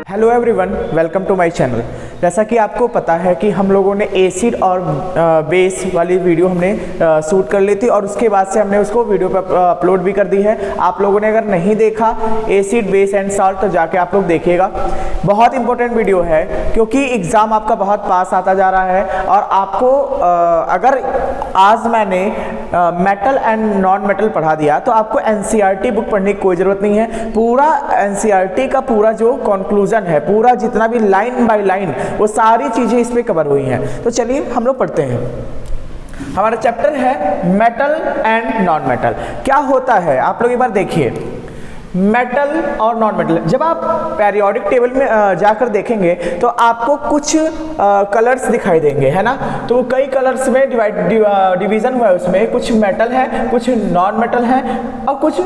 Hello everyone, welcome to my channel. जैसा कि आपको पता है कि हम लोगों ने एसिड और बेस वाली वीडियो हमने शूट कर ली थी और उसके बाद से हमने उसको वीडियो पर अपलोड भी कर दी है। आप लोगों ने अगर नहीं देखा एसिड बेस एंड सॉल्ट तो जाके आप लोग देखिएगा। बहुत इंपॉर्टेंट वीडियो है क्योंकि एग्ज़ाम आपका बहुत पास आता जा रहा है और आपको अगर आज मैंने मेटल एंड नॉन मेटल पढ़ा दिया तो आपको एनसीईआरटी बुक पढ़ने की कोई ज़रूरत नहीं है। पूरा एनसीईआरटी का पूरा जो कंक्लूजन है, पूरा जितना भी लाइन बाय लाइन वो सारी चीजें इस पे कवर हुई हैं। तो चलिए हम लोग पढ़ते हैं। हमारा चैप्टर है मेटल एंड नॉन मेटल। क्या होता है आप लोग एक बार देखिए, मेटल और नॉन मेटल। जब आप पेरियोडिक टेबल में जाकर देखेंगे तो आपको कुछ कलर्स दिखाई देंगे, है ना। तो कई कलर्स में डिवीजन हुआ है, उसमें कुछ मेटल है, कुछ नॉन मेटल है और कुछ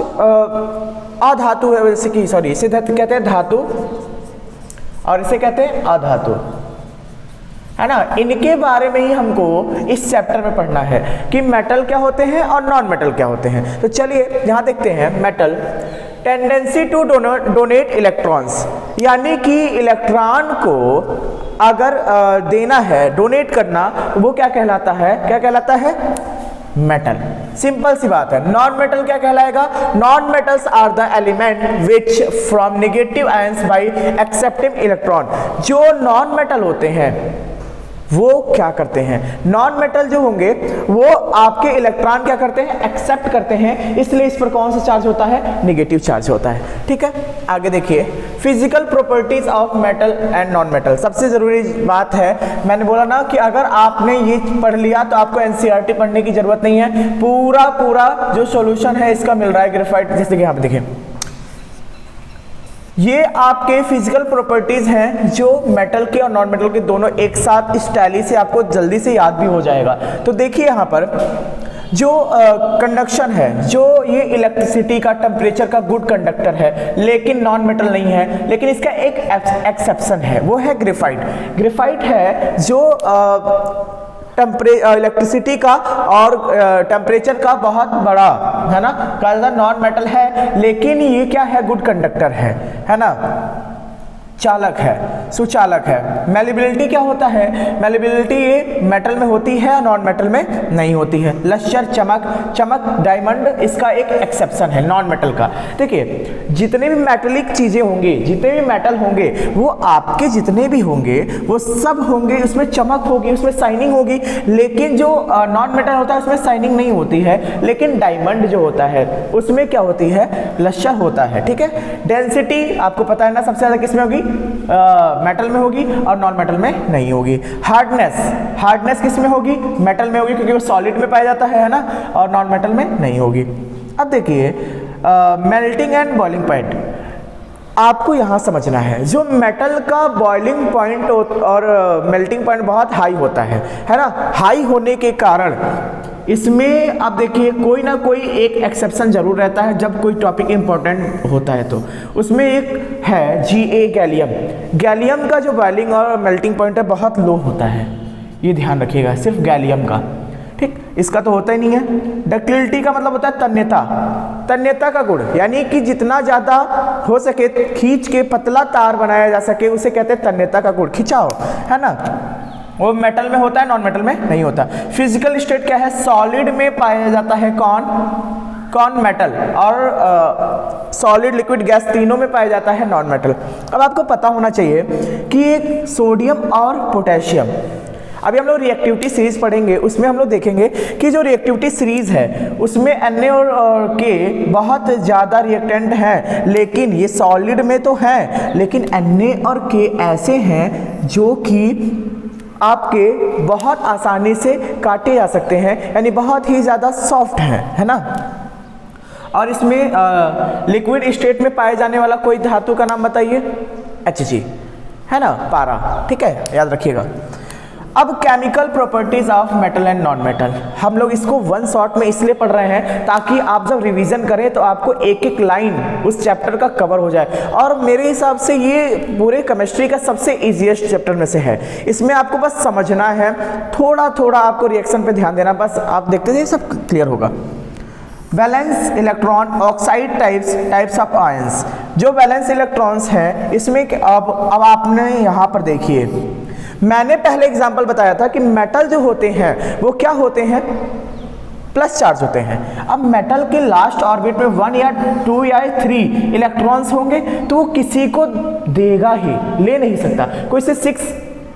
अधातु है। जैसे कि सॉरी, इसे कहते हैं धातु और इसे कहते हैं अधातु, है ना। इनके बारे में ही हमको इस चैप्टर में पढ़ना है कि मेटल क्या होते हैं और नॉन मेटल क्या होते हैं। तो चलिए यहाँ देखते हैं। Metal tendency to donate electrons, यानी कि इलेक्ट्रॉन को अगर देना है, डोनेट करना, वो क्या कहलाता है? क्या कहलाता है? मेटल। सिंपल सी बात है। नॉन मेटल क्या कहलाएगा? Non metals are the element which from negative ions by accepting electron. जो नॉन मेटल होते हैं वो क्या करते हैं? नॉन मेटल जो होंगे वो आपके इलेक्ट्रॉन क्या करते हैं? एक्सेप्ट करते हैं, इसलिए इस पर कौन सा चार्ज होता है? नेगेटिव चार्ज होता है। ठीक है, आगे देखिए। Physical properties of metal and non metal. सबसे जरूरी बात है, मैंने बोला ना कि अगर आपने ये पढ़ लिया तो आपको एनसीईआरटी पढ़ने की जरूरत नहीं है। पूरा जो सॉल्यूशन है इसका मिल रहा है ग्रेफाइट। जैसे कि यहाँ पे देखिए, ये आपके फिजिकल प्रॉपर्टीज हैं जो मेटल के और नॉन मेटल के दोनों एक साथ इस टैली से आपको जल्दी से याद भी हो जाएगा। तो देखिए यहाँ पर जो कंडक्शन है, जो ये इलेक्ट्रिसिटी का, टेम्परेचर का गुड कंडक्टर है, लेकिन नॉन मेटल नहीं है। लेकिन इसका एक एक्सेप्शन है, वो है ग्रेफाइट। ग्रेफाइट है जो इलेक्ट्रिसिटी का और टेम्परेचर का बहुत बड़ा, है ना, कहा नॉन मेटल है, लेकिन ये क्या है? गुड कंडक्टर है ना, चालक है, सुचालक है। मैलिबिलिटी क्या होता है? मैलिबिलिटी ये मेटल में होती है, नॉन मेटल में नहीं होती है। लश्यर, चमक, डायमंड, इसका एक एक्सेप्शन है नॉन मेटल का। देखिए, जितने भी मेटेलिक चीजें होंगी, जितने भी मेटल होंगे, वो आपके जितने भी होंगे वो सब होंगे, उसमें चमक होगी, उसमें शाइनिंग होगी। लेकिन जो नॉन मेटल होता है उसमें शाइनिंग नहीं होती है, लेकिन डायमंड जो होता है उसमें क्या होती है? लश्यर होता है। ठीक है। डेंसिटी आपको पता है ना, सबसे ज्यादा किसमें होगी? मेटल में होगी और नॉन मेटल में नहीं होगी। हार्डनेस किस में होगी? मेटल में होगी, क्योंकि वो सॉलिड में पाया जाता है ना, और नॉन मेटल में नहीं होगी। अब देखिए, मेल्टिंग एंड बॉइलिंग पॉइंट आपको यहां समझना है। जो मेटल का बॉइलिंग पॉइंट और मेल्टिंग पॉइंट बहुत हाई होता है ना। हाई होने के कारण इसमें आप देखिए कोई ना कोई एक एक्सेप्शन जरूर रहता है जब कोई टॉपिक इंपॉर्टेंट होता है। तो उसमें एक है Ga, गैलियम। गैलियम का जो बॉइलिंग और मेल्टिंग पॉइंट है बहुत लो होता है, ये ध्यान रखिएगा, सिर्फ गैलियम का। ठीक, इसका तो होता ही नहीं है। डक्टिलिटी का मतलब होता है तन्यता का गुण, यानी कि जितना ज्यादा हो सके खींच के पतला तार बनाया जा सके, उसे कहते हैं तन्यता का गुण, खिंचाव, है ना। वो मेटल में होता है, नॉन मेटल में नहीं होता। फिजिकल स्टेट क्या है? सॉलिड में पाया जाता है कौन? मेटल। और सॉलिड, लिक्विड, गैस तीनों में पाया जाता है नॉन मेटल। अब आपको पता होना चाहिए कि एक सोडियम और पोटेशियम, अभी हम लोग रिएक्टिविटी सीरीज पढ़ेंगे, उसमें हम लोग देखेंगे कि जो रिएक्टिविटी सीरीज है उसमें Na और K बहुत ज़्यादा रिएक्टेंट हैं, लेकिन ये सॉलिड में तो हैं, लेकिन Na और K ऐसे हैं जो कि आपके बहुत आसानी से काटे जा सकते हैं, यानी बहुत ही ज़्यादा सॉफ्ट हैं, है ना। और इसमें लिक्विड स्टेट में पाए जाने वाला कोई धातु का नाम बताइए? Hg, है ना, पारा। ठीक है, याद रखिएगा। अब chemical properties of metal and non metal, हम लोग इसको वन शॉट में इसलिए पढ़ रहे हैं ताकि आप जब रिवीजन करें तो आपको एक एक लाइन उस चैप्टर का कवर हो जाए। और मेरे हिसाब से ये पूरे केमिस्ट्री का सबसे इजीएस्ट चैप्टर में से है। इसमें आपको बस समझना है, थोड़ा थोड़ा आपको रिएक्शन पे ध्यान देना, बस आप देखते जाइए, सब क्लियर होगा। Valence electron oxide types of ions. जो वैलेंस इलेक्ट्रॉन्स हैं इसमें अब आपने यहाँ पर देखिए, मैंने पहले एग्जाम्पल बताया था कि मेटल जो होते हैं वो क्या होते हैं, प्लस चार्ज होते हैं। अब मेटल के लास्ट ऑर्बिट में 1 या 2 या 3 इलेक्ट्रॉन्स होंगे तो वो किसी को देगा ही, ले नहीं सकता। कोई से 6,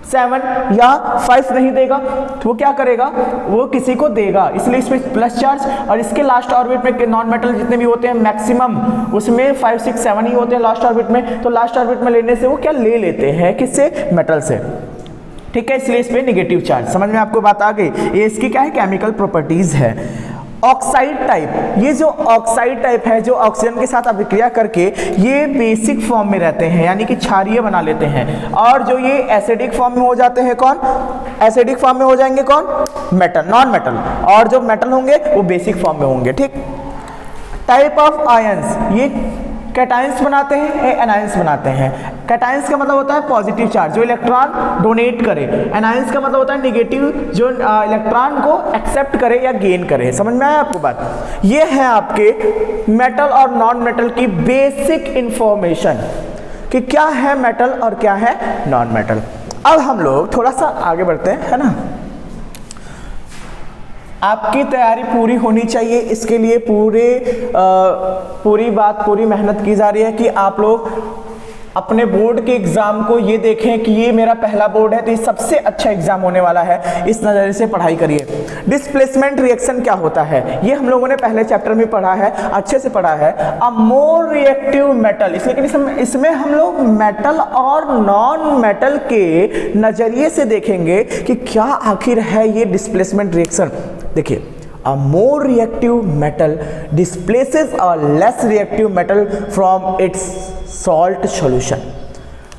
7 या 5 नहीं देगा तो वो क्या करेगा, वो किसी को देगा, इसलिए इसमें प्लस चार्ज। और इसके लास्ट ऑर्बिट में नॉन मेटल जितने भी होते हैं मैक्सिमम उसमें 5, 6, 7 ही होते हैं लास्ट ऑर्बिट में, तो लास्ट ऑर्बिट में लेने से वो क्या ले लेते हैं, किससे, मेटल से, ठीक है। इसलिए इस पे नेगेटिव चार्ज, समझ में आपको बात आ गई। ये इसकी क्या है, केमिकल प्रॉपर्टीज है। ऑक्साइड टाइप, ये जो ऑक्साइड टाइप है जो ऑक्सीजन के साथ अभिक्रिया करके ये बेसिक फॉर्म में रहते हैं, यानी कि क्षारीय बना लेते हैं। और जो ये एसिडिक फॉर्म में हो जाते हैं, कौन, एसिडिक फॉर्म में हो जाएंगे, कौन, मेटल, नॉन मेटल। और जो मेटल होंगे वो बेसिक फॉर्म में होंगे, ठीक। टाइप ऑफ आयंस, ये कैटायंस बनाते हैं, ये एनायंस बनाते हैं। कैटायंस का मतलब होता है पॉजिटिव चार्ज जो इलेक्ट्रॉन डोनेट करे, एनायंस का मतलब होता है नेगेटिव जो इलेक्ट्रॉन को एक्सेप्ट करे या गेन करे। समझ में आया आपको बात। ये है आपके मेटल और नॉन मेटल की बेसिक इंफॉर्मेशन कि क्या है मेटल और क्या है नॉन मेटल। अब हम लोग थोड़ा सा आगे बढ़ते हैं, है ना। आपकी तैयारी पूरी होनी चाहिए, इसके लिए पूरी मेहनत की जा रही है कि आप लोग अपने बोर्ड के एग्जाम को ये देखें कि ये मेरा पहला बोर्ड है तो ये सबसे अच्छा एग्जाम होने वाला है, इस नज़रिए से पढ़ाई करिए। डिस्प्लेसमेंट रिएक्शन क्या होता है ये हम लोगों ने पहले चैप्टर में पढ़ा है, अच्छे से पढ़ा है। अ मोर रिएक्टिव मेटल, इसलिए इसमें हम लोग मेटल और नॉन मेटल के नज़रिए से देखेंगे कि क्या आखिर है ये डिस्प्लेसमेंट रिएक्शन। देखिए, a more reactive metal displaces a less reactive metal from its salt solution।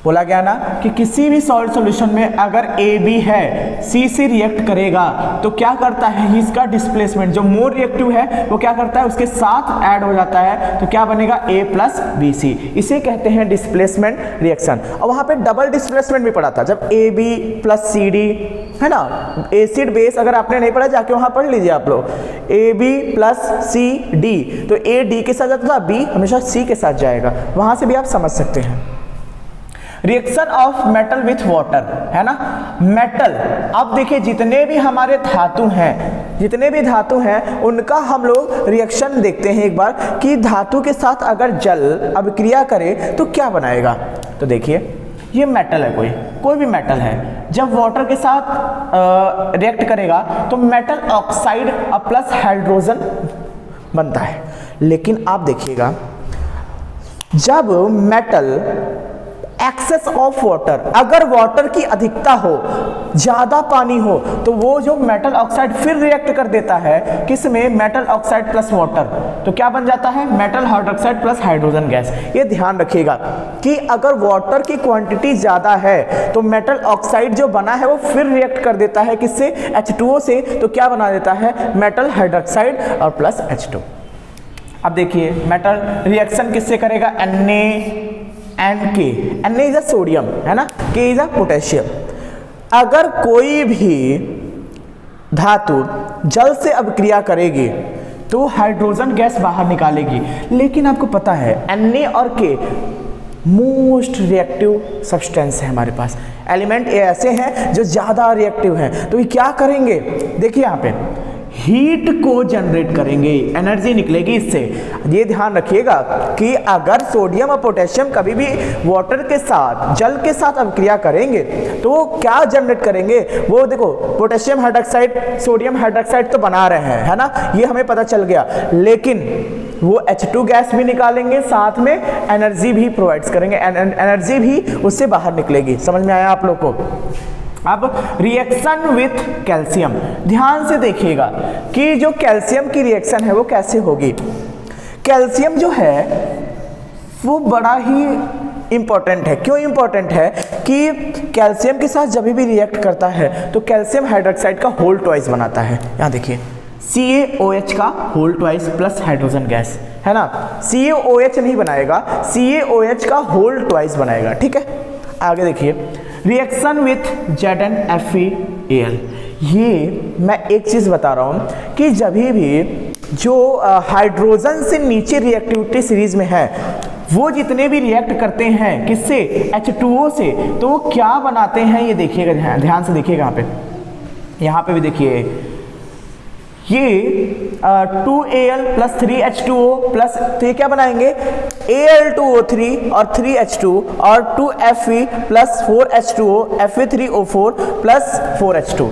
बोला गया ना कि किसी भी सॉल्ट सॉल्यूशन में अगर AB है C से रिएक्ट करेगा तो क्या करता है, इसका डिस्प्लेसमेंट जो मोर रिएक्टिव है वो क्या करता है, उसके साथ ऐड हो जाता है, तो क्या बनेगा A + BC। इसे कहते हैं डिस्प्लेसमेंट रिएक्शन। और वहाँ पे डबल डिस्प्लेसमेंट भी पढ़ा था जब AB + CD, है ना, एसिड बेस। अगर आपने नहीं पढ़ा जाके वहाँ पढ़ लीजिए आप लोग, AB + CD, तो A D के साथ जाता था, B हमेशा C के साथ जाएगा, वहाँ से भी आप समझ सकते हैं। Reaction of metal with water, है ना, मेटल। अब देखिए जितने भी हमारे धातु हैं उनका हम लोग रिएक्शन देखते हैं एक बार कि धातु के साथ अगर जल अभिक्रिया करे तो क्या बनाएगा। तो देखिए ये मेटल है, कोई भी मेटल है, जब वाटर के साथ रिएक्ट करेगा तो मेटल ऑक्साइड प्लस हाइड्रोजन बनता है। लेकिन आप देखिएगा जब मेटल एक्सेस ऑफ वाटर, अगर वाटर की अधिकता हो, ज्यादा पानी हो, तो वो जो मेटल ऑक्साइड फिर रिएक्ट कर देता है किसमें, मेटल ऑक्साइड प्लस वाटर, तो क्या बन जाता है, metal hydroxide plus hydrogen gas. ये ध्यान रखिएगा कि अगर वाटर की क्वांटिटी ज्यादा है तो मेटल ऑक्साइड जो बना है वो फिर रिएक्ट कर देता है किससे, H2O से, तो क्या बना देता है, मेटल हाइड्रोक्साइड और प्लस H2। अब देखिए मेटल रिएक्शन किससे करेगा, Na इज अ सोडियम, है ना, K इज अ पोटेशियम। अगर कोई भी धातु जल से अभिक्रिया करेगी तो हाइड्रोजन गैस बाहर निकालेगी। लेकिन आपको पता है Na और K मोस्ट रिएक्टिव सब्सटेंस है हमारे पास, एलिमेंट ऐसे हैं जो ज़्यादा रिएक्टिव हैं। तो ये क्या करेंगे, देखिए यहाँ पे हीट को जनरेट करेंगे, एनर्जी निकलेगी इससे। ये ध्यान रखिएगा कि अगर सोडियम और पोटेशियम कभी भी वाटर के साथ, जल के साथ अभिक्रिया करेंगे तो वो क्या जनरेट करेंगे, वो देखो पोटेशियम हाइड्रोक्साइड, सोडियम हाइड्रोक्साइड तो बना रहे हैं, है ना, ये हमें पता चल गया। लेकिन वो H2 गैस भी निकालेंगे, साथ में एनर्जी भी प्रोवाइड करेंगे, एनर्जी भी उससे बाहर निकलेगी। समझ में आया आप लोग को। अब रिएक्शन विथ कैल्शियम, ध्यान से देखिएगा कि जो कैल्शियम की रिएक्शन है वो कैसे होगी। कैल्शियम जो है वो बड़ा ही इंपॉर्टेंट है। क्यों इंपॉर्टेंट है कि कैल्शियम के साथ जब भी रिएक्ट करता है तो कैल्शियम हाइड्रोक्साइड का होल ट्वाइस बनाता है। यहाँ देखिए CaOH का whole twice plus hydrogen gas, है ना, CaOH नहीं बनाएगा, CaOH का होल ट्वाइस बनाएगा, ठीक है। आगे देखिए रिएक्शन विथ ZnFeAl। ये मैं एक चीज़ बता रहा हूँ कि जब भी जो हाइड्रोजन से नीचे रिएक्टिविटी सीरीज में है वो जितने भी रिएक्ट करते हैं किससे, H2O से, तो वो क्या बनाते हैं ये देखिएगा, ध्यान से देखिएगा यहाँ पे भी देखिए, ये 2Al प्लस 3H2O प्लस, तो ये क्या बनाएंगे Al2O3 और 3H2 और 2Fe plus 4H2O Fe3O4 plus 4H2।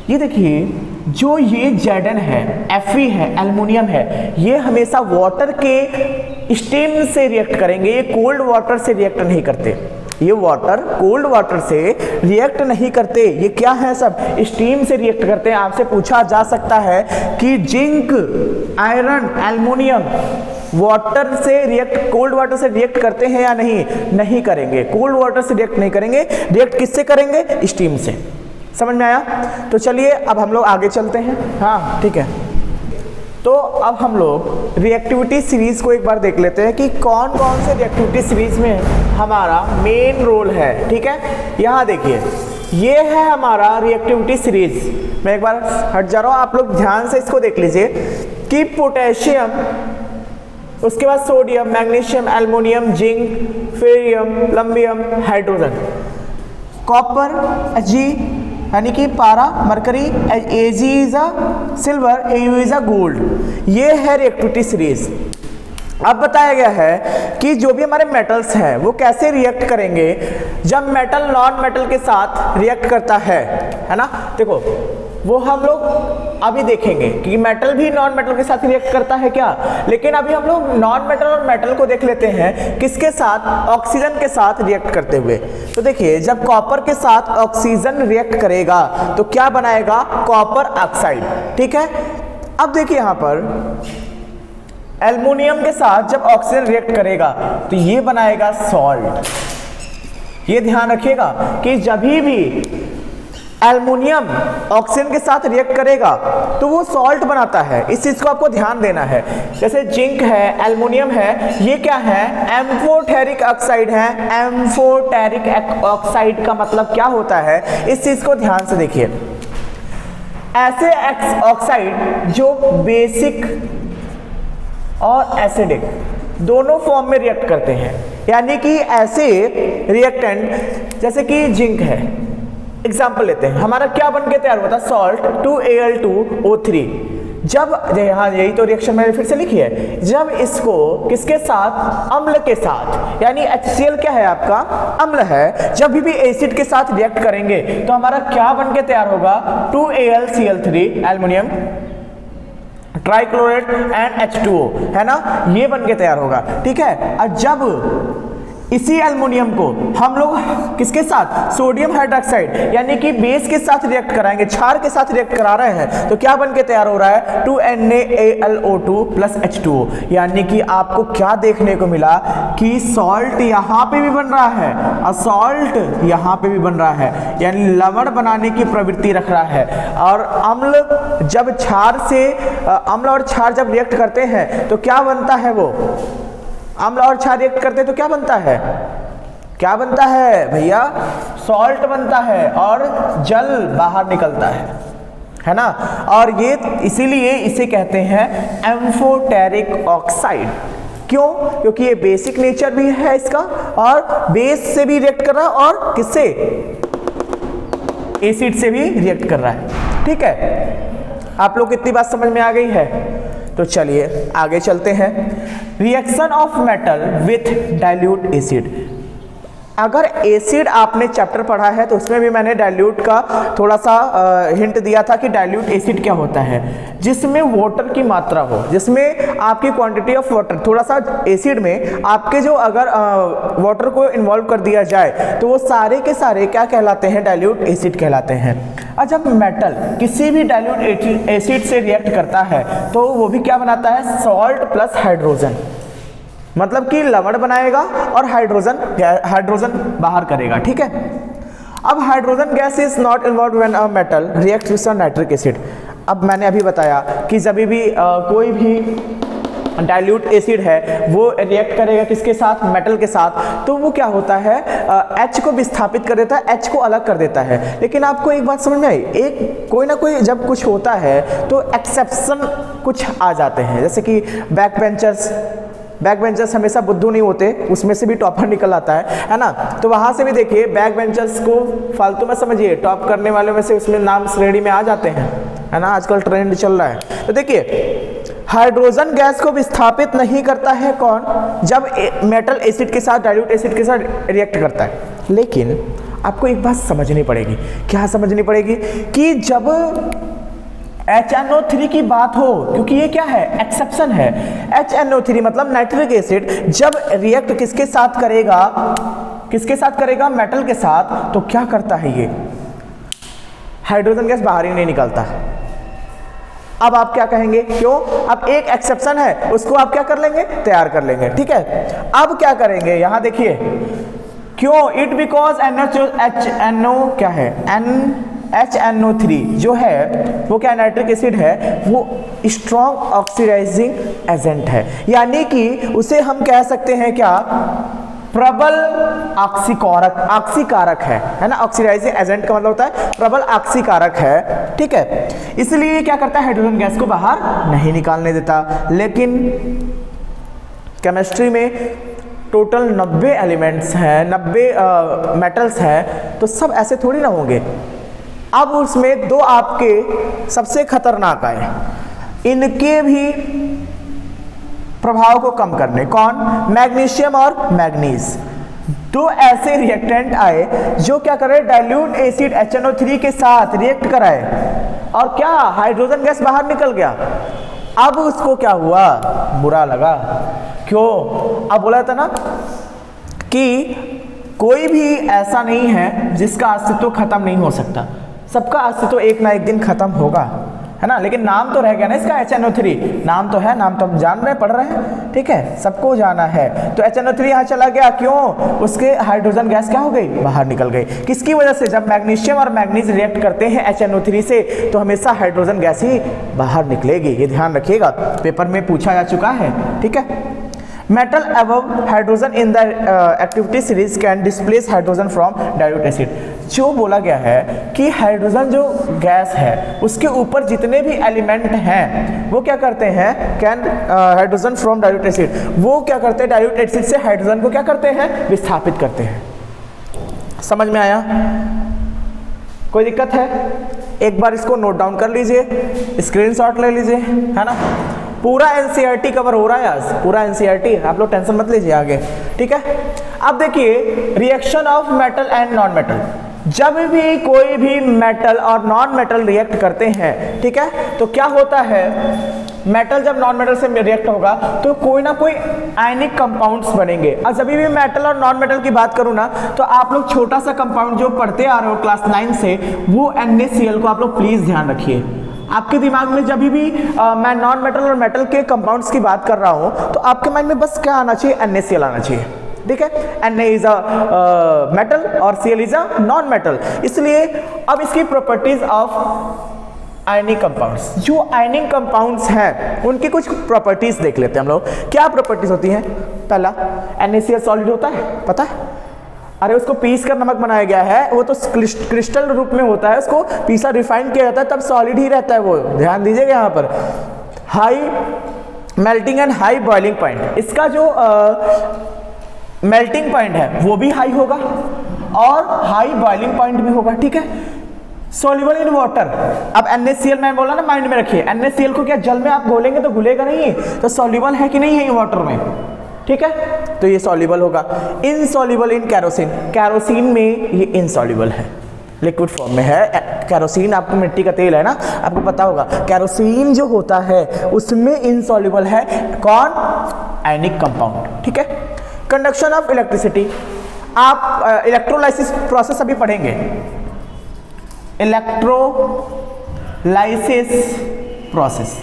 ये देखिए जो ये Zn है, Fe है, एल्युमिनियम है, ये हमेशा वाटर के स्टीम से रिएक्ट करेंगे, ये कोल्ड वाटर से रिएक्ट नहीं करते, ये वाटर कोल्ड वाटर से रिएक्ट नहीं करते, ये क्या है सब स्टीम से रिएक्ट करते हैं। आपसे पूछा जा सकता है कि जिंक, आयरन, एल्युमिनियम वाटर से रिएक्ट, कोल्ड वाटर से रिएक्ट करते हैं या नहीं, नहीं करेंगे, कोल्ड वाटर से रिएक्ट नहीं करेंगे, रिएक्ट किससे करेंगे, स्टीम से। समझ में आया? तो चलिए अब हम लोग आगे चलते हैं। हाँ ठीक है, तो अब हम लोग रिएक्टिविटी सीरीज को एक बार देख लेते हैं कि कौन कौन से रिएक्टिविटी सीरीज में हमारा मेन रोल है। ठीक है, यहाँ देखिए ये है हमारा रिएक्टिविटी सीरीज। मैं एक बार हट जा रहा हूँ, आप लोग ध्यान से इसको देख लीजिए कि पोटेशियम, उसके बाद sodium, magnesium, aluminium, zinc, ferrium, plumbium, hydrogen, copper Hg यानी कि पारा, mercury, Ag is a silver, Au is a gold. ये है रिएक्टिविटी सीरीज। अब बताया गया है कि जो भी हमारे मेटल्स हैं वो कैसे रिएक्ट करेंगे जब मेटल नॉन मेटल के साथ रिएक्ट करता है ना। देखो वो हम लोग अभी देखेंगे कि मेटल भी नॉन मेटल के साथ रिएक्ट करता है क्या, लेकिन अभी हम लोग नॉन मेटल और मेटल को देख लेते हैं किसके साथ, ऑक्सीजन के साथ रिएक्ट करते हुए। तो देखिए जब कॉपर के साथ ऑक्सीजन रिएक्ट करेगा तो क्या बनाएगा, कॉपर ऑक्साइड। ठीक है, अब देखिए यहाँ पर एल्युमिनियम के साथ जब ऑक्सीजन रिएक्ट करेगा तो ये बनाएगा सॉल्ट। ये ध्यान रखिएगा कि जब भी एल्युमिनियम ऑक्सीजन के साथ रिएक्ट करेगा तो वो सॉल्ट बनाता है, इस चीज को आपको ध्यान देना है। जैसे जिंक है, एल्युमिनियम है, ये क्या है, एम्फोटेरिक ऑक्साइड है। एम्फोटेरिक ऑक्साइड का मतलब क्या होता है, इस चीज को ध्यान से देखिए। ऐसे ऑक्साइड जो बेसिक और एसिडिक दोनों फॉर्म में रिएक्ट करते हैं, यानी कि ऐसे रिएक्टेंट जैसे कि जिंक है, एग्जाम्पल लेते हैं, हमारा क्या बन के तैयार होता है, सॉल्ट 2Al2O3। जब यहाँ यही तो रिएक्शन मैंने फिर से लिखी है, जब इसको किसके साथ, अम्ल के साथ, यानी HCl क्या है आपका, अम्ल है, जब भी एसिड के साथ रिएक्ट करेंगे तो हमारा क्या बन के तैयार होगा, 2AlCl3 एल्युमिनियम ट्राइक्लोरेट एंड H2O, है ना, ये बन के तैयार होगा। ठीक है, और जब इसी एल्युमिनियम को हम लोग किसके साथ, सोडियम हाइड्रोक्साइड यानी कि बेस के साथ रिएक्ट कराएंगे, क्षार के साथ रिएक्ट करा रहे हैं, तो क्या बन के तैयार हो रहा है, 2NaAlO2 प्लस H2O। यानी कि आपको क्या देखने को मिला कि सॉल्ट यहाँ पे भी बन रहा है और सॉल्ट यहाँ पे भी बन रहा है, यानी लवण बनाने की प्रवृत्ति रख रहा है। और अम्ल जब क्षार से, अम्ल और क्षार जब रिएक्ट करते हैं तो क्या बनता है, वो अम्ल और क्षार रिएक्ट करते हैं तो क्या बनता है, क्या बनता है भैया, सॉल्ट बनता है और जल बाहर निकलता है ना। और ये इसीलिए इसे कहते हैं एम्फोटेरिक ऑक्साइड। क्यों, क्योंकि ये बेसिक नेचर भी है इसका और बेस से भी रिएक्ट कर रहा है और किससे, एसिड से भी रिएक्ट कर रहा है। ठीक है, आप लोग कितनी बात समझ में आ गई है। तो चलिए आगे चलते हैं। Reaction of metal with dilute acid. अगर एसिड आपने चैप्टर पढ़ा है तो उसमें भी मैंने डाइल्यूट का थोड़ा सा हिंट दिया था कि डाइल्यूट एसिड क्या होता है, जिसमें वाटर की मात्रा हो, जिसमें आपकी क्वांटिटी ऑफ वाटर, थोड़ा सा एसिड में आपके जो अगर वाटर को इन्वॉल्व कर दिया जाए तो वो सारे के सारे क्या कहलाते हैं, डाइल्यूट एसिड कहलाते हैं। और जब मेटल किसी भी डाइल्यूट एसिड से रिएक्ट करता है तो वो भी क्या बनाता है, सॉल्ट प्लस हाइड्रोजन, मतलब कि लवण बनाएगा और हाइड्रोजन बाहर करेगा। ठीक है, अब hydrogen gas is not involve when a metal reacts with nitric acid. अब मैंने अभी बताया कि जब भी कोई भी डाइल्यूट एसिड है वो रिएक्ट करेगा किसके साथ, मेटल के साथ, तो वो क्या होता है, H को विस्थापित कर देता है, H को अलग कर देता है। लेकिन आपको एक बात समझ में आई, एक कोई ना कोई जब कुछ होता है तो एक्सेप्शन कुछ आ जाते हैं, जैसे कि बैक बेंचर्स बैक बेंचर्स हमेशा बुद्धू नहीं होते, उसमें से भी टॉपर निकल आता है ना। तो वहां से भी देखिए बैक बेंचर्स को फालतू में समझिए, टॉप करने वालों में से उसमें नाम श्रेणी में आ जाते हैं, है ना, आजकल ट्रेंड चल रहा है। तो देखिए हाइड्रोजन गैस को विस्थापित नहीं करता है कौन, जब मेटल एसिड के साथ डाइल्यूट एसिड के साथ रिएक्ट करता है। लेकिन आपको एक बात समझनी पड़ेगी, क्या समझनी पड़ेगी, कि जब HNO3 की बात हो, क्योंकि ये क्या है, एक्सेप्शन है, HNO3 मतलब नाइट्रिक एसिड जब रिएक्ट किसके साथ करेगा, किसके साथ करेगा, मेटल के साथ, तो क्या करता है ये, हाइड्रोजन गैस बाहर ही नहीं निकलता। अब आप क्या कहेंगे, क्यों, अब एक एक्सेप्शन है, उसको आप क्या कर लेंगे, तैयार कर लेंगे, ठीक है। अब क्या करेंगे, यहां देखिए, क्यों, इट बिकॉज HNO क्या है, HNO3 जो है वो क्या नाइट्रिक एसिड है, वो स्ट्रॉन्ग ऑक्सीडाइजिंग एजेंट है, यानी कि उसे हम कह सकते हैं क्या, प्रबल ऑक्सीकारक है ना। ऑक्सीडाइजिंग एजेंट का मतलब होता है प्रबल ऑक्सीकारक है, ठीक है। इसलिए क्या करता है, हाइड्रोजन गैस को बाहर नहीं निकालने देता। लेकिन केमिस्ट्री में टोटल 90 एलिमेंट्स हैं, 90 मेटल्स हैं, तो सब ऐसे थोड़ी ना होंगे। अब उसमें दो आपके सबसे खतरनाक आए, इनके भी प्रभाव को कम करने, कौन, मैग्नीशियम और मैग्नीज। दो ऐसे रिएक्टेंट आए जो क्या करे, डाइल्यूट एसिड HNO3 के साथ रिएक्ट कराए और क्या, हाइड्रोजन गैस बाहर निकल गया। अब उसको क्या हुआ, बुरा लगा, क्यों, अब बोला था ना कि कोई भी ऐसा नहीं है जिसका अस्तित्व खत्म नहीं हो सकता, सबका अस्तित्व एक ना एक दिन खत्म होगा, है ना। लेकिन नाम तो रह गया ना इसका, HNO3 नाम तो है, नाम तो हम जान रहे, पढ़ रहे हैं, ठीक है, सबको जाना है। तो HNO3 यहाँ चला गया, क्यों, उसके हाइड्रोजन गैस क्या हो गई, बाहर निकल गई। किसकी वजह से, जब मैग्नीशियम और मैग्नीज रिएक्ट करते हैं HNO3 से, तो हमेशा हाइड्रोजन गैस ही बाहर निकलेगी, ये ध्यान रखिएगा, पेपर में पूछा जा चुका है, ठीक है। Metal above hydrogen in the activity series can displace hydrogen from dilute acid. जो बोला गया है कि हाइड्रोजन जो गैस है उसके ऊपर जितने भी एलिमेंट हैं वो क्या करते हैं, can hydrogen from dilute acid, वो क्या करते हैं, डाइल्यूट एसिड से हाइड्रोजन को क्या करते हैं, विस्थापित करते हैं। समझ में आया, कोई दिक्कत है, एक बार इसको नोट डाउन कर लीजिए, स्क्रीनशॉट ले लीजिए, है ना। पूरा NCERT कवर हो रहा है आज, पूरा NCERT, आप लोग टेंशन मत लीजिए आगे, ठीक है। अब देखिए reaction of metal and non metal, जब भी कोई भी मेटल और नॉन मेटल रिएक्ट करते हैं, ठीक है, तो क्या होता है, मेटल जब नॉन मेटल से रिएक्ट होगा तो कोई ना कोई आयनिक कंपाउंड्स बनेंगे। और जब भी मेटल और नॉन मेटल की बात करूँ ना, तो आप लोग छोटा सा कंपाउंड जो पढ़ते आ रहे हो क्लास 9 से, वो NaCl को आप लोग प्लीज ध्यान रखिए। आपके दिमाग में जब भी मैं नॉन मेटल और मेटल के कंपाउंड्स की बात कर रहा हूँ, तो आपके माइंड में बस क्या आना चाहिए, NaCl आना चाहिए, ठीक है। Na इज अ मेटल और Cl is a non metal. इसलिए अब इसकी प्रॉपर्टीज ऑफ आयनिक कंपाउंड्स, जो आयनिक कंपाउंड्स हैं उनकी कुछ प्रॉपर्टीज देख लेते हैं हम लोग। क्या प्रॉपर्टीज होती हैं, पहला NaCl सॉलिड होता है, पता है, अरे उसको पीस कर नमक बनाया गया है, वो तो क्रिस्टल रूप में होता है, उसको पीसा रिफाइन किया जाता है, तब सॉलिड ही रहता है वो, ध्यान दीजिएगा यहाँ पर। High melting and high boiling point, इसका जो मेल्टिंग पॉइंट है वो भी हाई होगा और हाई बॉइलिंग पॉइंट भी होगा, ठीक है। सॉल्युबल इन वाटर, अब NaCl मैं बोला ना, माइंड में रखिए, NaCl को क्या जल में आप घोलेंगे तो घुलेगा नहीं, तो सॉल्युबल है कि नहीं है ये वाटर में, ठीक है, तो ये सॉल्युबल होगा। इनसॉल्युबल इन कैरोसिन, कैरोसिन में ये इनसॉल्युबल है, लिक्विड फॉर्म में है। कैरोसिन आपको मिट्टी का तेल है ना, आपको पता होगा, कैरोसिन जो होता है उसमें इनसॉल्युबल है कौन, आयनिक कंपाउंड, ठीक है। कंडक्शन ऑफ इलेक्ट्रिसिटी, आप इलेक्ट्रोलाइसिस प्रोसेस अभी पढ़ेंगे, इलेक्ट्रोलाइसिस प्रोसेस,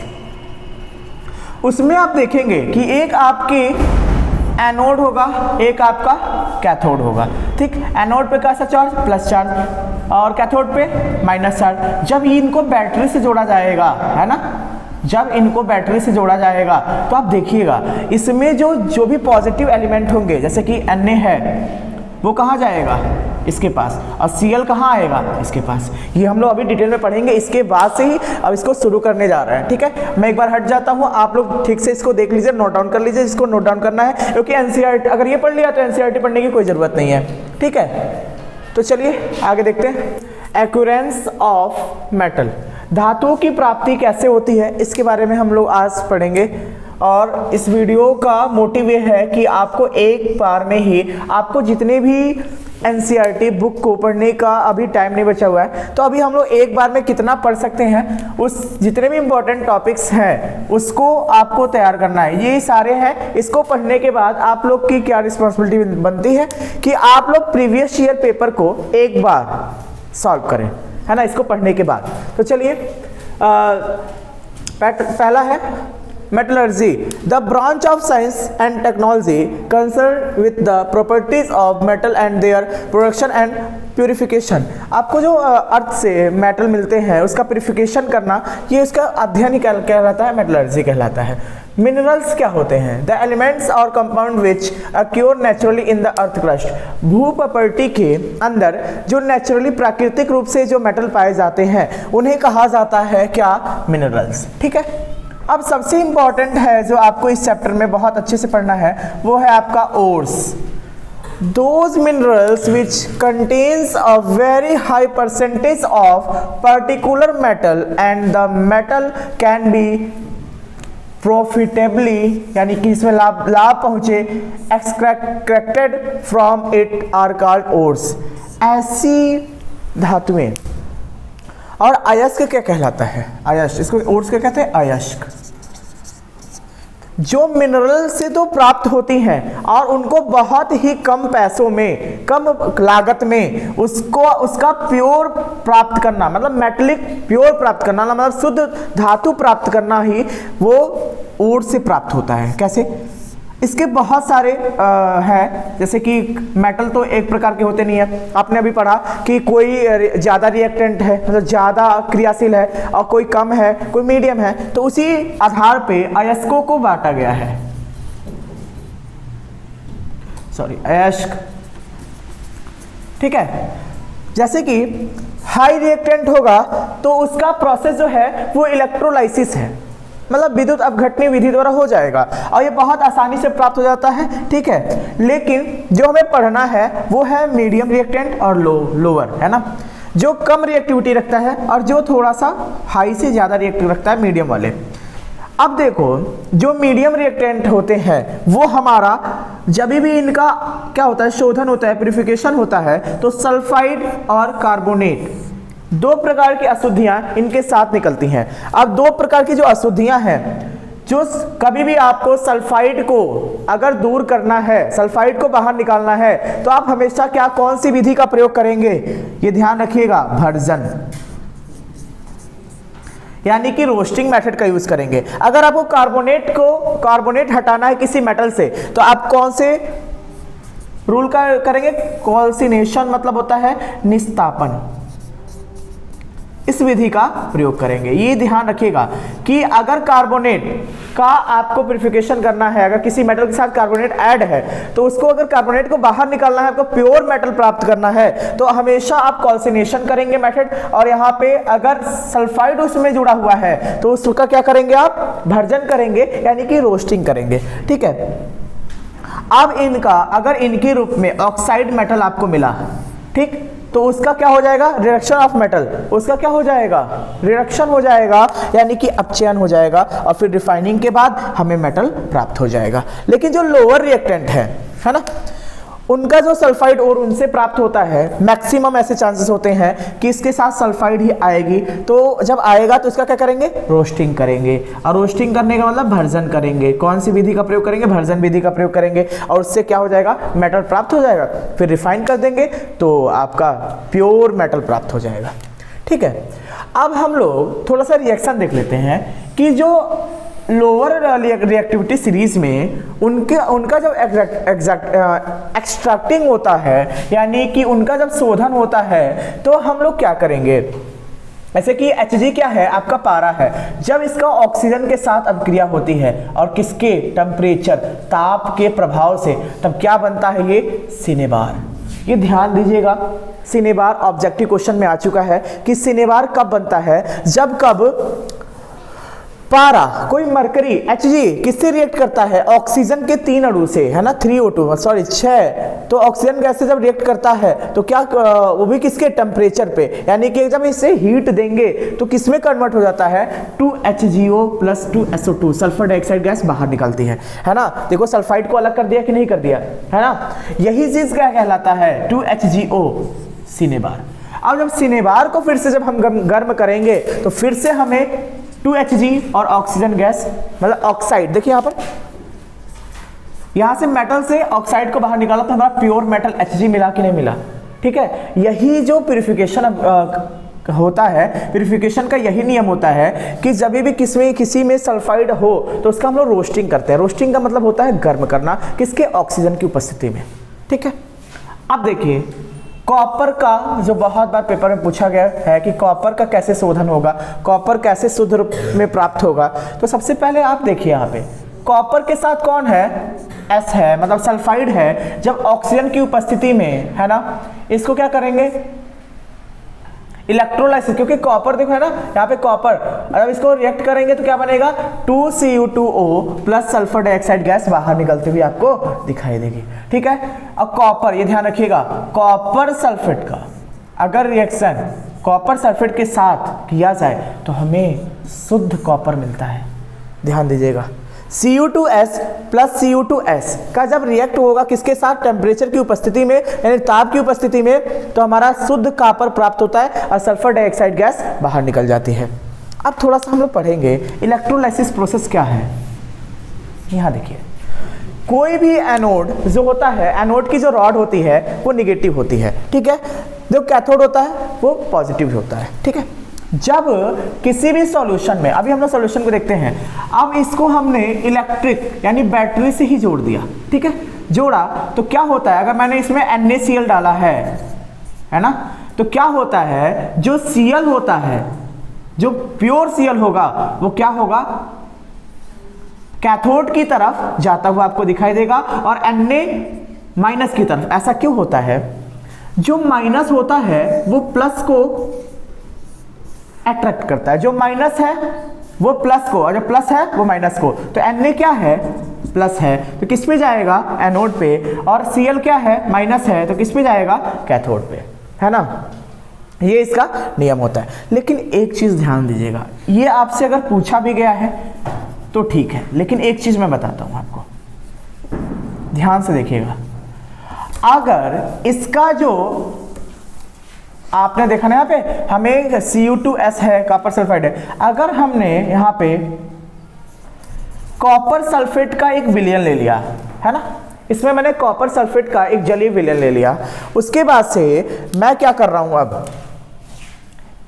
उसमें आप देखेंगे कि एक आपकी एनोड होगा, एक आपका कैथोड होगा, ठीक। एनोड पे कैसा चार्ज, प्लस चार्ज, और कैथोड पे माइनस चार्ज। जब इनको बैटरी से जोड़ा जाएगा, है ना, जब इनको बैटरी से जोड़ा जाएगा तो आप देखिएगा इसमें जो भी पॉजिटिव एलिमेंट होंगे, जैसे कि Na है, वो कहाँ जाएगा, इसके पास, और Cl कहाँ आएगा, इसके पास। ये हम लोग अभी डिटेल में पढ़ेंगे, इसके बाद से ही अब इसको शुरू करने जा रहे हैं, ठीक है। मैं एक बार हट जाता हूँ, आप लोग ठीक से इसको देख लीजिए, नोट डाउन कर लीजिए, इसको नोट डाउन करना है, क्योंकि एनसीईआरटी अगर ये पढ़ लिया तो एनसीईआरटी पढ़ने की कोई ज़रूरत नहीं है, ठीक है। तो चलिए आगे देखते हैं। एक्यूरेंस ऑफ मेटल, धातुओं की प्राप्ति कैसे होती है, इसके बारे में हम लोग आज पढ़ेंगे। और इस वीडियो का मोटिव ये है कि आपको एक बार में ही आपको जितने भी एनसीईआरटी बुक को पढ़ने का अभी टाइम नहीं बचा हुआ है, तो अभी हम लोग एक बार में कितना पढ़ सकते हैं, उस जितने भी इंपॉर्टेंट टॉपिक्स हैं उसको आपको तैयार करना है। ये सारे हैं, इसको पढ़ने के बाद आप लोग की क्या रिस्पॉन्सिबिलिटी बनती है कि आप लोग प्रीवियस ईयर पेपर को एक बार सॉल्व करें, है ना, इसको पढ़ने के बाद। तो चलिए पहला है metallurgy, the branch of science and technology concern with the properties of metal and their production and purification. आपको जो अर्थ से मेटल मिलते हैं उसका प्यूरिफिकेशन करना, ये उसका अध्ययन ही कहलाता है, मेटलर्जी कहलाता है। मिनरल्स क्या होते हैं, द एलिमेंट्स और compound which acquire naturally in the earth crust, भू प्रॉपर्टी के अंदर जो नेचुरली प्राकृतिक रूप से जो मेटल पाए जाते हैं उन्हें कहा जाता है क्या, मिनरल्स, ठीक है। अब सबसे इंपॉर्टेंट है जो आपको इस चैप्टर में बहुत अच्छे से पढ़ना है, वो है आपका ores. Those minerals which contains a very high percentage of particular metal and the metal can be profitably, यानी कि इसमें लाभ पहुंचे, extracted from it are called ores। ऐसी धातुएं। और अयस्क क्या कहलाता है, अयस्क, इसको ओर्स क्या कहते हैं, अयस्क, जो मिनरल से तो प्राप्त होती हैं और उनको बहुत ही कम पैसों में, कम लागत में उसका प्योर प्राप्त करना, मतलब मेटलिक प्योर प्राप्त करना, मतलब शुद्ध धातु प्राप्त करना ही वो ओर से प्राप्त होता है। कैसे, इसके बहुत सारे हैं, जैसे कि मेटल तो एक प्रकार के होते नहीं है, आपने अभी पढ़ा कि कोई ज़्यादा रिएक्टेंट है, मतलब ज़्यादा क्रियाशील है, और कोई कम है, कोई मीडियम है, तो उसी आधार पे अयस्कों को बांटा गया है, अयस्क, ठीक है। जैसे कि हाई रिएक्टेंट होगा तो उसका प्रोसेस जो है वो इलेक्ट्रोलाइसिस है, मतलब विद्युत अपघटनी विधि द्वारा हो जाएगा और ये बहुत आसानी से प्राप्त हो जाता है, ठीक है। लेकिन जो हमें पढ़ना है वो है मीडियम रिएक्टेंट और लोअर, है ना, जो कम रिएक्टिविटी रखता है और जो थोड़ा सा हाई से ज़्यादा रिएक्टिव रखता है, मीडियम वाले। अब देखो, जो मीडियम रिएक्टेंट होते हैं वो हमारा जब भी इनका क्या होता है, शोधन होता है, प्यूरिफिकेशन होता है, तो सल्फाइड और कार्बोनेट, दो प्रकार की अशुद्धियां इनके साथ निकलती हैं। अब दो प्रकार की जो अशुद्धियां हैं, जो कभी भी आपको सल्फाइड को अगर दूर करना है, सल्फाइड को बाहर निकालना है, तो आप हमेशा क्या, कौन सी विधि का प्रयोग करेंगे, ये ध्यान रखिएगा, भर्जन, यानी कि रोस्टिंग मेथड का यूज करेंगे। अगर आपको कार्बोनेट हटाना है किसी मेटल से, तो आप कौन से रूल का करेंगे, कॉल्सिनेशन, मतलब होता है निस्तापन, इस विधि का प्रयोग करेंगे। ये ध्यान रखिएगा कि अगर कार्बोनेट का आपको प्यूरिफिकेशन करना है, अगर किसी मेटल के साथ कार्बोनेट ऐड है, तो उसको अगर कार्बोनेट को बाहर निकालना है, आपको प्योर मेटल प्राप्त करना है, तो हमेशा आप कॉल्सिनेशन करेंगे मेथड, और यहाँ पे अगर सल्फाइड उसमें जुड़ा हुआ है तो उसका क्या करेंगे, आप भर्जन करेंगे, यानी कि रोस्टिंग करेंगे, ठीक है। अब इनका अगर इनके रूप में ऑक्साइड मेटल आपको मिला, ठीक, तो उसका क्या हो जाएगा, रिडक्शन ऑफ मेटल, उसका क्या हो जाएगा, रिडक्शन हो जाएगा, यानी कि अपचयन हो जाएगा, और फिर रिफाइनिंग के बाद हमें मेटल प्राप्त हो जाएगा। लेकिन जो लोअर रिएक्टेंट है ना, उनका जो सल्फाइड और उनसे प्राप्त होता है, मैक्सिमम ऐसे चांसेस होते हैं कि इसके साथ सल्फाइड ही आएगी, तो जब आएगा तो इसका क्या करेंगे, रोस्टिंग करेंगे, और रोस्टिंग करने का मतलब भर्जन करेंगे। कौन सी विधि का प्रयोग करेंगे, भर्जन विधि का प्रयोग करेंगे, और उससे क्या हो जाएगा, मेटल प्राप्त हो जाएगा, फिर रिफाइन कर देंगे तो आपका प्योर मेटल प्राप्त हो जाएगा, ठीक है। अब हम लोग थोड़ा सा रिएक्शन देख लेते हैं कि जो लोअर रिएक्टिविटी सीरीज में उनका जब एक्सट्रैक्टिंग होता है, यानी कि उनका जब शोधन होता है, तो हम लोग क्या करेंगे, ऐसे कि Hg क्या है, आपका पारा है, जब इसका ऑक्सीजन के साथ अभिक्रिया होती है और किसके, टेम्परेचर, ताप के प्रभाव से, तब क्या बनता है, ये सिनेबार, ये ध्यान दीजिएगा, सिनेबार ऑब्जेक्टिव क्वेश्चन में आ चुका है कि सिनेबार कब बनता है, जब कब पारा कोई मरकरी Hg किससे रिएक्ट करता है, ऑक्सीजन के 3 अणु से, है ना, 3O2 सॉरी 6, तो ऑक्सीजन गैस से जब रिएक्ट करता है तो क्या वो भी किसके टेम्परेचर पे, यानी कि जब इसे हीट देंगे तो किसमें कन्वर्ट हो जाता है, 2HgO + 2SO2 sulphur dioxide gas बाहर निकलती है ना। देखो सल्फाइड को अलग कर दिया कि नहीं कर दिया, है ना, यही चीज क्या कहलाता है, 2HgO सिनेबार। अब जब सिनेबार को फिर से जब हम गर्म करेंगे तो फिर से हमें 2Hg और ऑक्सीजन गैस, मतलब ऑक्साइड, देखिए यहां पर, यहां से मेटल से ऑक्साइड को बाहर निकाला तो हमारा प्योर मेटल Hg मिला कि नहीं मिला, ठीक है। यही जो प्यूरिफिकेशन होता है, प्यूरिफिकेशन का यही नियम होता है कि जब भी किसी में सल्फाइड हो तो उसका हम लोग रोस्टिंग करते हैं। रोस्टिंग का मतलब होता है गर्म करना, किसके, ऑक्सीजन की उपस्थिति में, ठीक है। अब देखिए कॉपर का जो बहुत बार पेपर में पूछा गया है कि कॉपर का कैसे शोधन होगा, कॉपर कैसे शुद्ध रूप में प्राप्त होगा, तो सबसे पहले आप देखिए यहाँ पे कॉपर के साथ कौन है, S है, मतलब सल्फाइड है। जब ऑक्सीजन की उपस्थिति में, है ना, इसको क्या करेंगे, इलेक्ट्रोलाइसिस, क्योंकि कॉपर देखो है ना यहाँ पे कॉपर, अगर इसको रिएक्ट करेंगे तो क्या बनेगा, 2Cu2O + सल्फर डाइऑक्साइड गैस बाहर निकलती हुई आपको दिखाई देगी, ठीक है। अब कॉपर, ये ध्यान रखिएगा, कॉपर सल्फेट का अगर रिएक्शन कॉपर सल्फेट के साथ किया जाए तो हमें शुद्ध कॉपर मिलता है, ध्यान दीजिएगा। Cu2S + Cu2S का जब रिएक्ट होगा किसके साथ, टेम्परेचर की उपस्थिति में, यानी ताप की उपस्थिति में, तो हमारा शुद्ध कॉपर प्राप्त होता है और सल्फर डाइऑक्साइड गैस बाहर निकल जाती है। अब थोड़ा सा हम लोग पढ़ेंगे इलेक्ट्रोलाइसिस प्रोसेस क्या है। यहाँ देखिए कोई भी एनोड जो होता है, एनोड की जो रॉड होती है वो निगेटिव होती है, ठीक है, जो कैथोड होता है वो पॉजिटिव होता है, ठीक है। जब किसी भी सॉल्यूशन में, अभी हम लोग सॉल्यूशन को देखते हैं, अब इसको हमने इलेक्ट्रिक यानी बैटरी से ही जोड़ दिया, ठीक है, जोड़ा तो क्या होता है, अगर मैंने इसमें NaCl डाला है ना, तो क्या होता है, जो Cl होता है, जो प्योर Cl होगा वो क्या होगा, कैथोड की तरफ जाता हुआ आपको दिखाई देगा और Na- की तरफ। ऐसा क्यों होता है, जो माइनस होता है वो प्लस को अट्रैक्ट करता है, जो माइनस है वो प्लस को, और जो प्लस है वो माइनस को, तो Na क्या है, प्लस है, तो किस पे जाएगा, एनोड पे, और Cl क्या है, माइनस है, तो किस पे जाएगा, कैथोड पे, है ना। ये इसका नियम होता है। लेकिन एक चीज ध्यान दीजिएगा, ये आपसे अगर पूछा भी गया है तो ठीक है, लेकिन एक चीज मैं बताता हूं आपको, ध्यान से देखिएगा। अगर इसका जो आपने देखा ना यहाँ पे हमें Cu2S है, कॉपर सल्फाइड है, अगर हमने यहाँ पे कॉपर सल्फेट का एक विलयन ले लिया, है ना, इसमें मैंने कॉपर सल्फेट का एक जलीय विलयन ले लिया, उसके बाद से मैं क्या कर रहा हूं, अब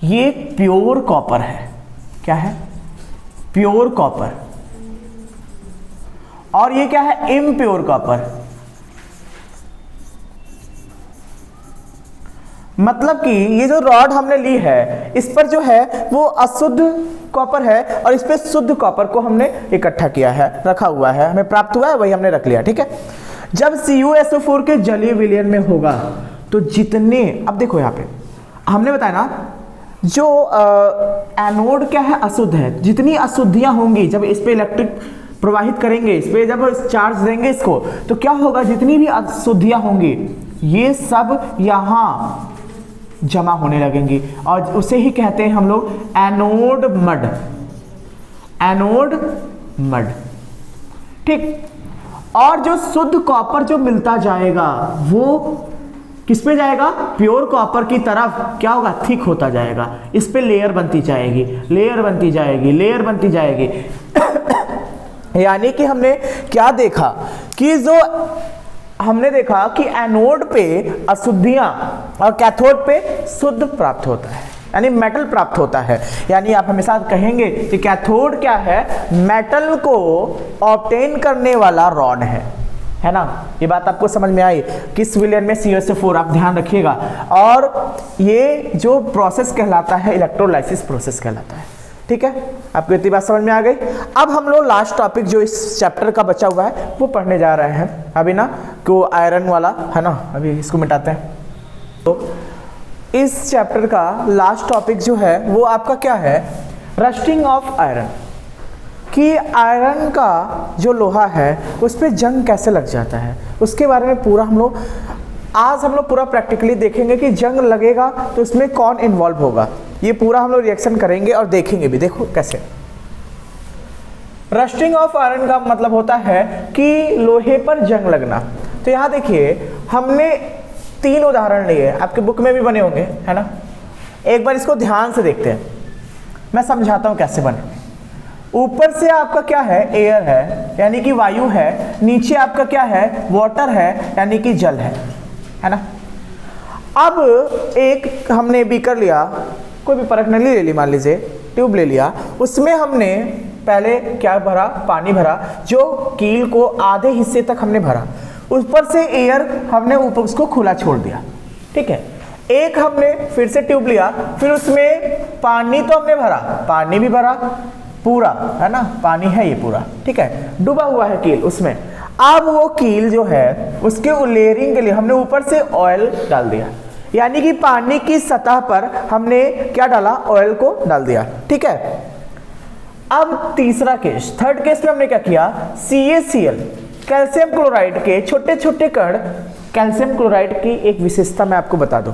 ये प्योर कॉपर है, क्या है, प्योर कॉपर, और ये क्या है, इम्प्योर कॉपर, मतलब कि ये जो रॉड हमने ली है इस पर जो है वो अशुद्ध कॉपर है और इस पे शुद्ध कॉपर को हमने इकट्ठा किया है, रखा हुआ है, हमें प्राप्त हुआ है, वही हमने रख लिया, ठीक है। जब CuSO4 के जलीय विलयन में होगा तो जितने, अब देखो यहाँ पे हमने बताया ना, जो एनोड क्या है, अशुद्ध है, जितनी अशुद्धियां होंगी जब इस पे इलेक्ट्रिक प्रवाहित करेंगे, इस पे जब चार्ज देंगे इसको, तो क्या होगा, जितनी भी अशुद्धियां होंगी ये सब यहां जमा होने लगेंगी और उसे ही कहते हैं हम लोग एनोड मड, एनोड मड, ठीक। और जो शुद्ध कॉपर जो मिलता जाएगा वो किस पे जाएगा, प्योर कॉपर की तरफ क्या होगा, थिक होता जाएगा, इस पे लेयर बनती जाएगी, लेयर बनती जाएगी, लेयर बनती जाएगी। यानी कि हमने क्या देखा कि जो हमने देखा कि एनोड पे अशुद्धियां और कैथोड पे शुद्ध प्राप्त होता है, यानी मेटल प्राप्त होता है। यानी आप हमेशा कहेंगे कि कैथोड क्या है, मेटल को ऑब्टेन करने वाला रॉड है ना। ये बात आपको समझ में आई, किस विलयन में CuSO4, आप ध्यान रखिएगा। और ये जो प्रोसेस कहलाता है इलेक्ट्रोलाइसिस प्रोसेस कहलाता है, ठीक है, आपको इतनी बात समझ में आ गई। अब हम लोग लास्ट टॉपिक जो इस चैप्टर का बचा हुआ है वो पढ़ने जा रहे हैं अभी ना, को आयरन वाला है ना, अभी इसको मिटाते हैं। तो इस चैप्टर का लास्ट टॉपिक जो है वो आपका क्या है, रस्टिंग ऑफ आयरन, कि आयरन का जो लोहा है उस पर जंग कैसे लग जाता है, उसके बारे में पूरा हम लोग आज पूरा प्रैक्टिकली देखेंगे कि जंग लगेगा तो उसमें कौन इन्वॉल्व होगा, ये पूरा हम लोग रिएक्शन करेंगे और देखेंगे भी। देखो कैसे। रस्टिंग ऑफ आयरन का मतलब होता है कि लोहे पर जंग लगना। तो यहाँ देखिए हमने 3 उदाहरण लिए, आपके बुक में भी बने होंगे है ना। एक बार इसको ध्यान से देखते हैं, मैं समझाता हूँ कैसे बने। ऊपर से आपका क्या है, एयर है यानी कि वायु है, नीचे आपका क्या है, वाटर है यानी कि जल है ना। अब एक हमने बीकर लिया, कोई भी परख नली ले ली, मान लीजिए ट्यूब ले लिया, उसमें हमने पहले क्या भरा, पानी भरा, जो कील को आधे हिस्से तक हमने भरा, ऊपर से एयर हमने ऊपर उसको खुला छोड़ दिया, ठीक है। एक हमने फिर से ट्यूब लिया, फिर उसमें पानी तो हमने भरा, पानी भी भरा पूरा है ना, पानी है ये पूरा, ठीक है, डूबा हुआ है कील उसमें। अब वो कील जो है उसके लेयरिंग के लिए हमने ऊपर से ऑयल डाल दिया, यानी कि पानी की सतह पर हमने क्या डाला, ऑयल को डाल दिया, ठीक है। अब तीसरा केस, थर्ड केस में हमने क्या किया, CaCl कैल्शियम क्लोराइड के छोटे छोटे कण। कैल्शियम क्लोराइड की एक विशेषता मैं आपको बता दूं,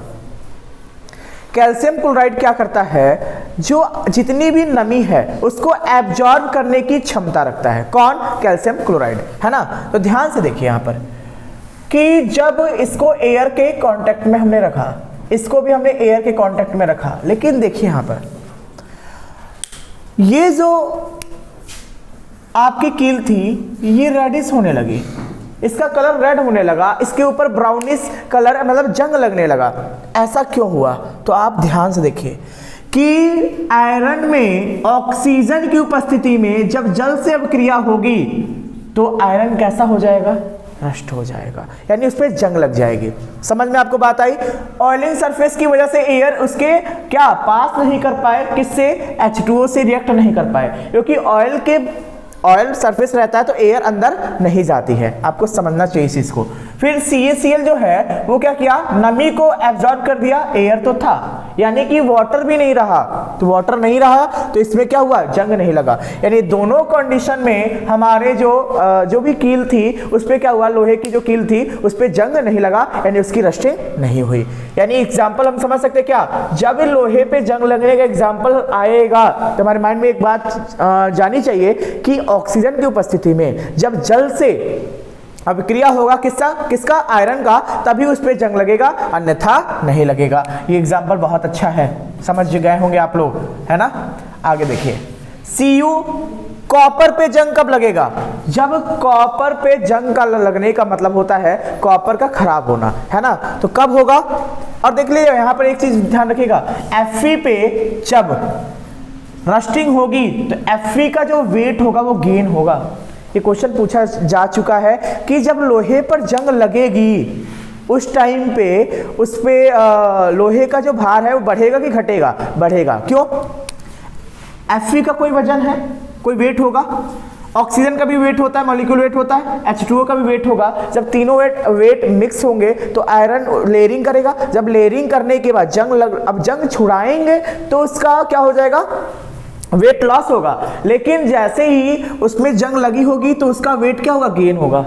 कैल्शियम क्लोराइड क्या करता है, जो जितनी भी नमी है उसको एब्जॉर्ब करने की क्षमता रखता है। कौन, कैल्शियम क्लोराइड, है ना। तो ध्यान से देखिए यहाँ पर कि जब इसको एयर के कांटेक्ट में हमने रखा, इसको भी हमने एयर के कांटेक्ट में रखा, लेकिन देखिए यहाँ पर ये जो आपकी कील थी ये रेडिश होने लगी, इसका कलर रेड होने लगा, इसके ऊपर ब्राउनिश कलर मतलब जंग लगने लगा। ऐसा क्यों हुआ, तो आप ध्यान से देखिए कि आयरन में ऑक्सीजन की उपस्थिति में जब जल से अभिक्रिया होगी तो आयरन कैसा हो जाएगा, नष्ट हो जाएगा, यानी उस पर जंग लग जाएगी। समझ में आपको बात आई। ऑयलिंग सरफेस की वजह से एयर उसके क्या पास नहीं कर पाए, किससे, H2O से रिएक्ट नहीं कर पाए, क्योंकि ऑयल सरफेस रहता है तो एयर अंदर नहीं जाती है, आपको समझना चाहिए इस चीज को। फिर CaCl जो है वो क्या किया, नमी को एब्जॉर्ब कर दिया, एयर तो था, यानी कि वाटर भी नहीं रहा, तो वाटर नहीं रहा तो इसमें क्या हुआ, जंग नहीं लगा। यानी दोनों कंडीशन में हमारे जो भी कील थी उस पर क्या हुआ, लोहे की जो कील थी उस पर जंग नहीं लगा, यानी उसकी रस्टिंग नहीं हुई। यानी एग्जाम्पल हम समझ सकते क्या, जब लोहे पे जंग लगने का एग्जाम्पल आएगा तो हमारे माइंड में एक बात जानी चाहिए कि ऑक्सीजन की उपस्थिति में जब जल से अभिक्रिया होगा किसका, आयरन का, तभी उस पर जंग लगेगा, अन्यथा नहीं लगेगा। ये एग्जाम्पल बहुत अच्छा है, समझ गए होंगे आप लोग, है ना। आगे देखिए, Cu कॉपर पे जंग कब लगेगा, जब कॉपर पे जंग का लगने का मतलब होता है कॉपर का खराब होना, है ना। तो कब होगा, और देख लीजिए यहाँ पर एक चीज ध्यान रखिएगा, Fe पे जब रस्टिंग होगी तो Fe का जो वेट होगा वो गेन होगा। ये क्वेश्चन पूछा जा चुका है कि जब लोहे पर जंग लगेगी उस टाइम पे उस पे लोहे का जो भार है वो बढ़ेगा कि घटेगा, बढ़ेगा। क्यों, Fe का कोई वजन है, कोई वेट होगा, ऑक्सीजन का भी वेट होता है, मॉलिक्यूल वेट होता है, H2O का भी वेट होगा। जब तीनों वेट मिक्स होंगे तो आयरन लेयरिंग करेगा, जब लेयरिंग करने के बाद अब जंग छुड़ाएंगे तो उसका क्या हो जाएगा, वेट लॉस होगा। लेकिन जैसे ही उसमें जंग लगी होगी तो उसका वेट क्या होगा, गेन होगा।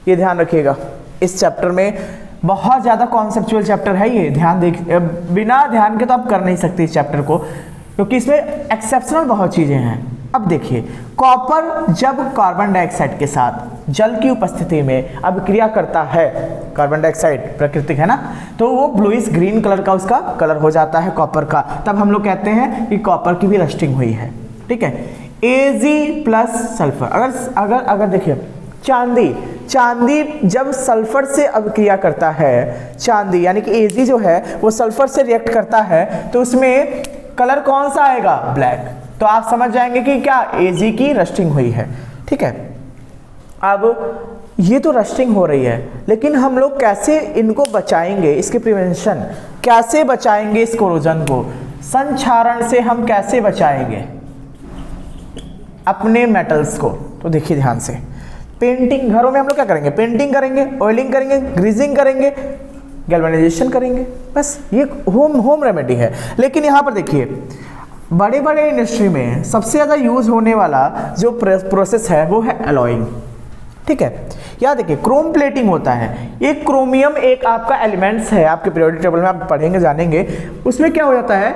ये ध्यान रखिएगा, इस चैप्टर में बहुत ज़्यादा कॉन्सेप्चुअल चैप्टर है ये, बिना ध्यान के तो आप कर नहीं सकते इस चैप्टर को, क्योंकि इसमें एक्सेप्शनल बहुत चीज़ें हैं। अब देखिए, कॉपर जब कार्बन डाइऑक्साइड के साथ जल की उपस्थिति में अभिक्रिया करता है, कार्बन डाइऑक्साइड प्राकृतिक है ना, तो वो ब्लूइश ग्रीन कलर का उसका कलर हो जाता है कॉपर का, तब हम लोग कहते हैं कि कॉपर की भी रस्टिंग हुई है, ठीक है। Ag प्लस सल्फर, अगर देखिए चांदी जब सल्फर से अभिक्रिया करता है, चांदी यानी कि Ag जो है वो सल्फर से रिएक्ट करता है तो उसमें कलर कौन सा आएगा, ब्लैक। तो आप समझ जाएंगे कि क्या Ag की रस्टिंग हुई है, ठीक है। अब ये तो रस्टिंग हो रही है, लेकिन हम लोग कैसे इनको बचाएंगे, इसके प्रिवेंशन कैसे बचाएंगे, इस कोरोजन को संक्षारण से हम कैसे बचाएंगे, अपने मेटल्स को, तो देखिए ध्यान से, पेंटिंग, घरों में हम लोग क्या करेंगे, पेंटिंग करेंगे, ऑयलिंग करेंगे, ग्रीजिंग करेंगे, गैल्वेनाइजेशन करेंगे, बस ये होम रेमेडी है। लेकिन यहाँ पर देखिए बड़े बड़े इंडस्ट्री में सबसे ज़्यादा यूज़ होने वाला जो प्रोसेस है वो है एलॉइंग, ठीक है। याद देखिए क्रोम प्लेटिंग होता है, ये क्रोमियम एक आपका एलिमेंट्स है, आपके पीरियोडिक टेबल में आप पढ़ेंगे जानेंगे। उसमें क्या हो जाता है,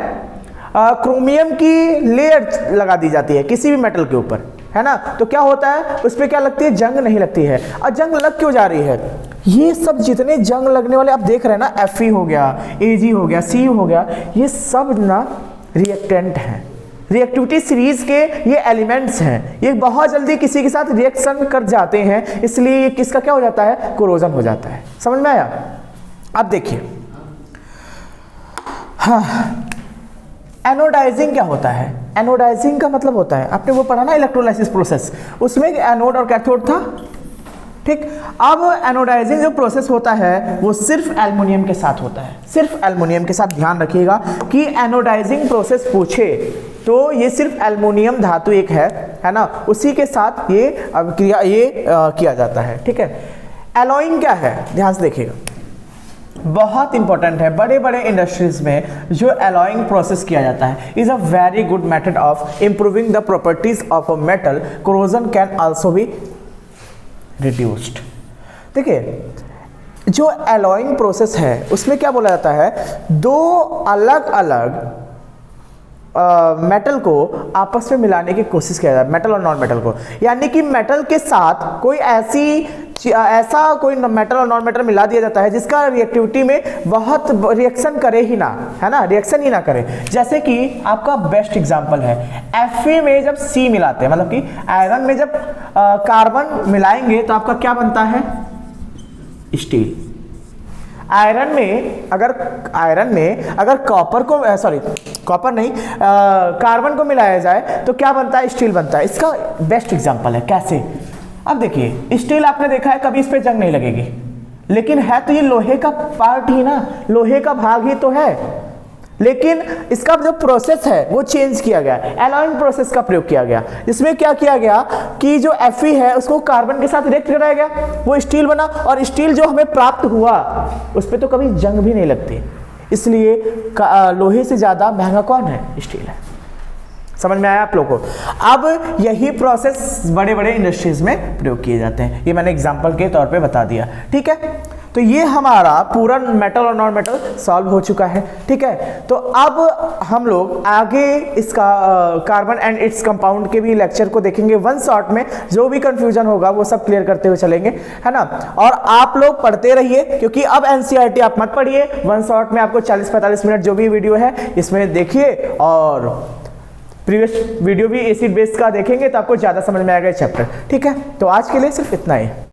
क्रोमियम की लेयर लगा दी जाती है किसी भी मेटल के ऊपर, है ना। तो क्या होता है, उस पर क्या लगती है, जंग नहीं लगती है। और जंग लग क्यों जा रही है, ये सब जितने जंग लगने वाले आप देख रहे हैं ना, Fe हो गया, Ag हो गया, Cu हो गया, ये सब ना रिएक्टेंट हैं, रिएक्टिविटी सीरीज के ये एलिमेंट्स हैं, ये बहुत जल्दी किसी के साथ रिएक्शन कर जाते हैं, इसलिए ये किसका क्या हो जाता है, कोरोजन हो जाता है। समझ में आया। अब देखिए हाँ, एनोडाइजिंग क्या होता है, एनोडाइजिंग का मतलब होता है, आपने वो पढ़ा ना इलेक्ट्रोलाइसिस प्रोसेस, उसमें एनोड और कैथोड था, ठीक। अब एनोडाइजिंग जो प्रोसेस होता है वो सिर्फ एल्युमिनियम के साथ होता है, सिर्फ एल्युमिनियम के साथ। ध्यान रखिएगा कि एनोडाइजिंग प्रोसेस पूछे तो ये सिर्फ एल्युमिनियम धातु एक है ना, उसी के साथ ये क्रिया किया जाता है, ठीक है। एलॉइंग क्या है, ध्यान से देखिएगा, बहुत इंपॉर्टेंट है। बड़े बड़े इंडस्ट्रीज में जो एलॉइंग प्रोसेस किया जाता है is a very good method of improving the properties of a metal, corrosion can also be reduced. देखिए जो एलॉइंग प्रोसेस है उसमें क्या बोला जाता है, दो अलग अलग मेटल को आपस में मिलाने की कोशिश किया जाता है, मेटल और नॉन मेटल को। यानी कि मेटल के साथ कोई ऐसा कोई मेटल और नॉन मेटल मिला दिया जाता है जिसका रिएक्टिविटी में बहुत रिएक्शन करे ही ना, है ना, रिएक्शन ही ना करे। जैसे कि आपका बेस्ट एग्जांपल है Fe में जब C मिलाते हैं, मतलब कि आयरन में जब कार्बन मिलाएंगे तो आपका क्या बनता है, स्टील। आयरन में अगर कार्बन को मिलाया जाए तो क्या बनता है, स्टील बनता है। इसका बेस्ट एग्जांपल है कैसे, अब देखिए स्टील आपने देखा है कभी इस पे जंग नहीं लगेगी, लेकिन है तो ये लोहे का पार्ट ही ना, लोहे का भाग ही तो है, लेकिन इसका जो प्रोसेस है वो चेंज किया गया, एलॉइंग प्रोसेस का प्रयोग किया गया, जिसमें क्या किया गया कि जो Fe है उसको कार्बन के साथ रिएक्ट कराया गया, वो स्टील बना, और स्टील जो हमें प्राप्त हुआ उस पर तो कभी जंग भी नहीं लगती, इसलिए लोहे से ज़्यादा महंगा कौन है, स्टील है। समझ में आया आप लोगों को। अब यही प्रोसेस बड़े बड़े इंडस्ट्रीज में प्रयोग किए जाते हैं, ये मैंने एग्जांपल के तौर पे बता दिया, ठीक है। तो ये हमारा पूरा मेटल और नॉन मेटल सॉल्व हो चुका है, ठीक है। तो अब हम लोग आगे इसका कार्बन एंड इट्स कंपाउंड के भी लेक्चर को देखेंगे वन शॉट में, जो भी कंफ्यूजन होगा वो सब क्लियर करते हुए चलेंगे, है ना। और आप लोग पढ़ते रहिए, क्योंकि अब एनसीईआरटी आप मत पढ़िए, वन शॉट में आपको 40-45 मिनट जो भी वीडियो है इसमें देखिए, और प्रीवियस वीडियो भी एसिड बेस का देखेंगे तो आपको ज़्यादा समझ में आएगा चैप्टर, ठीक है। तो आज के लिए सिर्फ इतना ही।